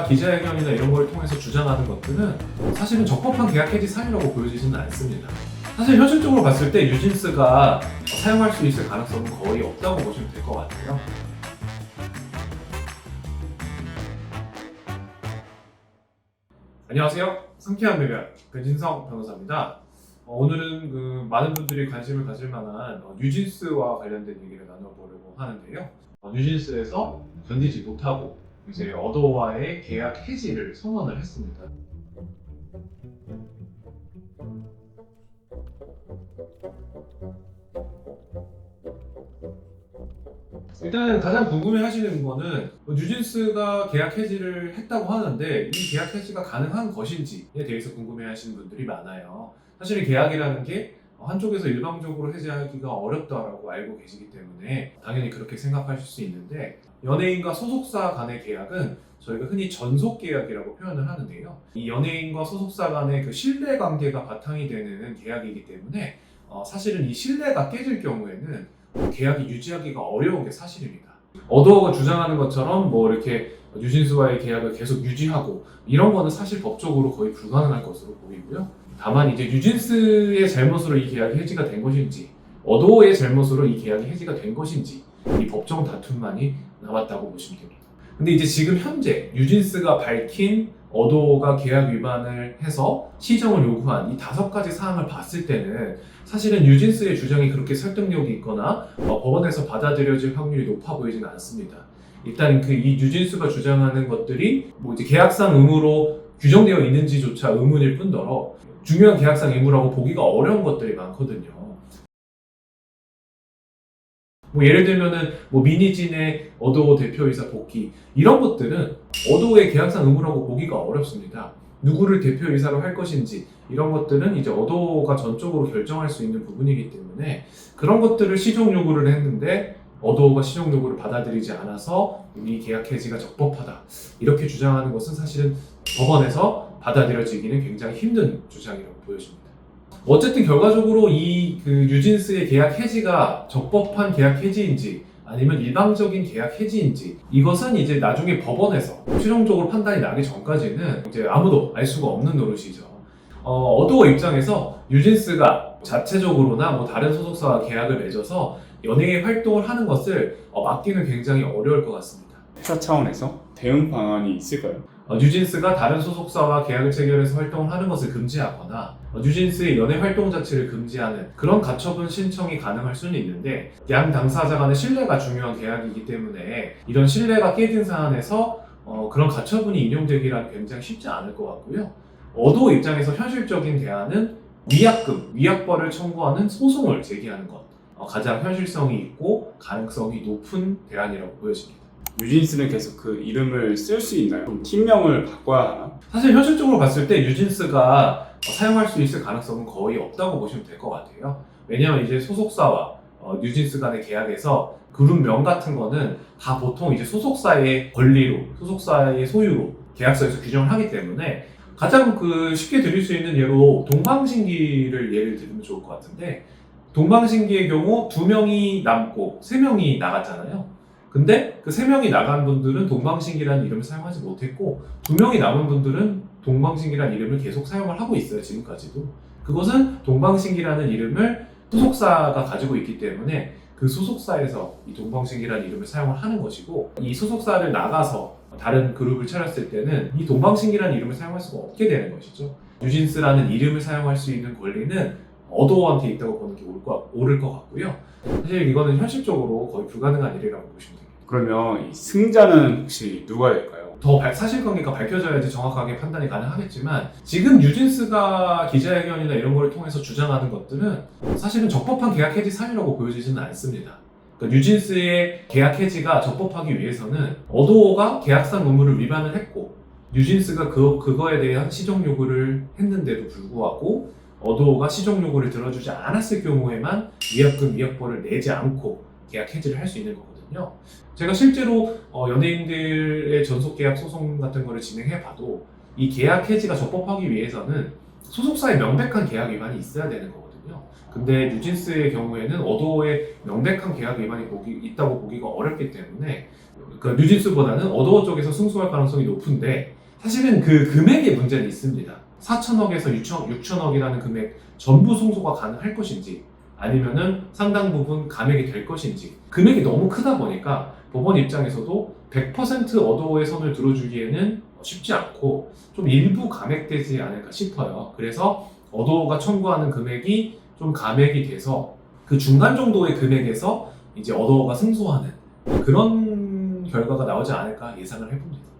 기자회견이나 이런 걸 통해서 주장하는 것들은 사실은 적법한 계약 해지 사유라고 보여지지는 않습니다. 사실 현실적으로 봤을 때 뉴진스가 사용할 수 있을 가능성은 거의 없다고 보시면 될 것 같아요. 안녕하세요. 상쾌한 배변 변진성 변호사입니다. 오늘은 많은 분들이 관심을 가질 만한 뉴진스와 관련된 얘기를 나눠보려고 하는데요. 뉴진스에서 견디지 못하고 이제 어도어와의 계약 해지를 선언을 했습니다. 일단 가장 궁금해하시는 거는 뉴진스가 계약 해지를 했다고 하는데 이 계약 해지가 가능한 것인지에 대해서 궁금해하시는 분들이 많아요. 사실 계약이라는 게 한쪽에서 일방적으로 해지하기가 어렵다라고 알고 계시기 때문에 당연히 그렇게 생각하실 수 있는데, 연예인과 소속사 간의 계약은 저희가 흔히 전속 계약이라고 표현을 하는데요. 이 연예인과 소속사 간의 그 신뢰 관계가 바탕이 되는 계약이기 때문에 사실은 이 신뢰가 깨질 경우에는 계약이 유지하기가 어려운 게 사실입니다. 어도어가 주장하는 것처럼 이렇게 뉴진스와의 계약을 계속 유지하고 이런 거는 사실 법적으로 거의 불가능할 것으로 보이고요. 다만 이제 뉴진스의 잘못으로 이 계약이 해지가 된 것인지, 어도어의 잘못으로 이 계약이 해지가 된 것인지, 이 법정 다툼만이 남았다고 보시면 됩니다. 근데 이제 지금 현재 뉴진스가 밝힌 어도어가 계약 위반을 해서 시정을 요구한 이 5가지 사항을 봤을 때는 사실은 뉴진스의 주장이 그렇게 설득력이 있거나 법원에서 받아들여질 확률이 높아 보이지는 않습니다. 일단 이 뉴진스가 주장하는 것들이 이제 계약상 의무로 규정되어 있는지조차 의문일 뿐더러 중요한 계약상 의무라고 보기가 어려운 것들이 많거든요. 예를 들면은 미니진의 어도어 대표이사 복귀, 이런 것들은 어도어의 계약상 의무라고 보기가 어렵습니다. 누구를 대표이사로 할 것인지 이런 것들은 이제 어도어가 전적으로 결정할 수 있는 부분이기 때문에 그런 것들을 시정 요구를 했는데 어도어가 시정 요구를 받아들이지 않아서 이 계약 해지가 적법하다 이렇게 주장하는 것은 사실은 법원에서 받아들여지기는 굉장히 힘든 주장이라고 보여집니다. 어쨌든 결과적으로 이 뉴진스의 계약 해지가 적법한 계약 해지인지 아니면 일방적인 계약 해지인지, 이것은 이제 나중에 법원에서 최종적으로 판단이 나기 전까지는 이제 아무도 알 수가 없는 노릇이죠. 어도어 입장에서 뉴진스가 자체적으로나 다른 소속사와 계약을 맺어서 연예인 활동을 하는 것을 막기는 굉장히 어려울 것 같습니다. 회사 차원에서 대응 방안이 있을까요? 뉴진스가 다른 소속사와 계약을 체결해서 활동을 하는 것을 금지하거나 뉴진스의 연예 활동 자체를 금지하는 그런 가처분 신청이 가능할 수는 있는데, 양 당사자 간의 신뢰가 중요한 계약이기 때문에 이런 신뢰가 깨진 사안에서 그런 가처분이 인용되기란 굉장히 쉽지 않을 것 같고요. 어도어 입장에서 현실적인 대안은 위약벌을 청구하는 소송을 제기하는 것, 가장 현실성이 있고 가능성이 높은 대안이라고 보여집니다. 뉴진스는 계속 그 이름을 쓸 수 있나요? 좀 팀명을 바꿔야 하나? 사실 현실적으로 봤을 때 뉴진스가 사용할 수 있을 가능성은 거의 없다고 보시면 될 것 같아요. 왜냐하면 이제 소속사와 뉴진스 간의 계약에서 그룹명 같은 거는 다 보통 이제 소속사의 권리로, 소속사의 소유로 계약서에서 규정을 하기 때문에, 가장 쉽게 드릴 수 있는 예로 동방신기를 예를 들면 좋을 것 같은데, 동방신기의 경우 2명이 남고 3명이 나갔잖아요. 근데 그 3명이 나간 분들은 동방신기라는 이름을 사용하지 못했고 2명이 남은 분들은 동방신기라는 이름을 계속 사용을 하고 있어요, 지금까지도. 그것은 동방신기라는 이름을 소속사가 가지고 있기 때문에 그 소속사에서 이 동방신기라는 이름을 사용을 하는 것이고, 이 소속사를 나가서 다른 그룹을 차렸을 때는 이 동방신기라는 이름을 사용할 수가 없게 되는 것이죠. 뉴진스라는 이름을 사용할 수 있는 권리는 어도어한테 있다고 보는 게 옳을 것 같고요. 사실 이거는 현실적으로 거의 불가능한 일이라고 보시면 됩니다. 그러면 이 승자는 혹시 누가 될까요? 더 사실관계가 밝혀져야지 정확하게 판단이 가능하겠지만, 지금 뉴진스가 기자회견이나 이런 걸 통해서 주장하는 것들은 사실은 적법한 계약 해지 사유라고 보여지지는 않습니다. 그러니까 뉴진스의 계약 해지가 적법하기 위해서는 어도어가 계약상 의무를 위반을 했고 뉴진스가 그거에 대한 시정 요구를 했는데도 불구하고 어도어가 시정 요구를 들어주지 않았을 경우에만 위약벌을 내지 않고 계약 해지를 할 수 있는 거거든요. 제가 실제로 연예인들의 전속 계약 소송 같은 거를 진행해 봐도 이 계약 해지가 적법하기 위해서는 소속사의 명백한 계약 위반이 있어야 되는 거거든요. 근데 뉴진스의 경우에는 어도어의 명백한 계약 위반이 있다고 보기가 어렵기 때문에 그 뉴진스보다는 어도어 쪽에서 승소할 가능성이 높은데 사실은 그 금액의 문제는 있습니다. 4천억에서 6천억이라는 금액 전부 승소가 가능할 것인지 아니면은 상당 부분 감액이 될 것인지 금액이 너무 크다 보니까 법원 입장에서도 100% 어도어의 손을 들어주기에는 쉽지 않고 좀 일부 감액되지 않을까 싶어요. 그래서 어도어가 청구하는 금액이 좀 감액이 돼서 그 중간 정도의 금액에서 이제 어도어가 승소하는 그런 결과가 나오지 않을까 예상을 해봅니다.